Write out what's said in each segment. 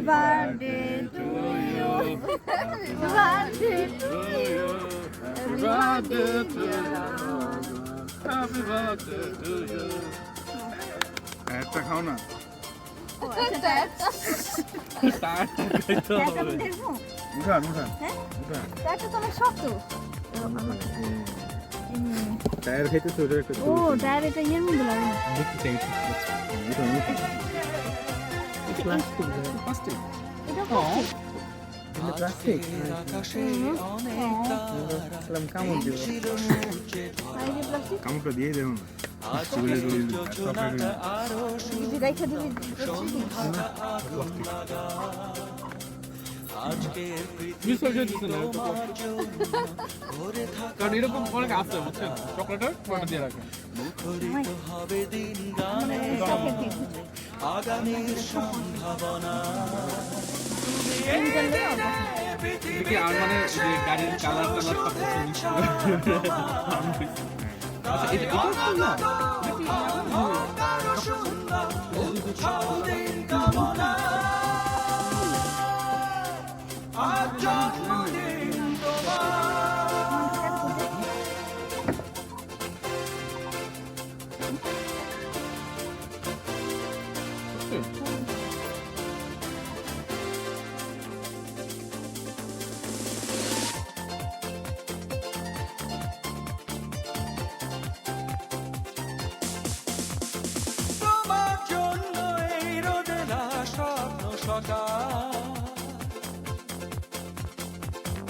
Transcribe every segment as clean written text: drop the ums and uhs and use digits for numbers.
birthday to you. Happy birthday to you. Happy birthday to you. Happy birthday to you. একটা খাও না। উঠান উঠান উঠান। টায়ার খাইতেছে ওটা একটা। ও টায়ার এটা ইয়ের মধ্যে লাগে না। দেখতে চাই উঠান উঠান। প্লাস্টিক প্লাস্টিক এটা প্লাস্টিক। প্লাস্টিক কামড় দিব। কামড়টা দিয়ে দেবো না। কারণ এরকম অনেক আছে বুঝছেন চকলেটের ওটা দিয়ে রাখেন আগামীর সম্ভাবনা দেখি আর মানে যে গাড়ির কালার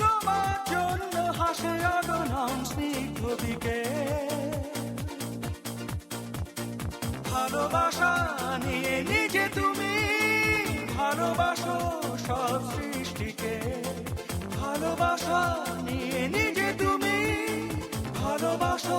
তোমার জন্য হাসে অগণন স্নিগ্ধ দিকে ভালোবাসা নিয়ে নিজে তুমি ভালোবাসো সব সৃষ্টিকে ভালোবাসা নিয়ে নিজে তুমি ভালোবাসো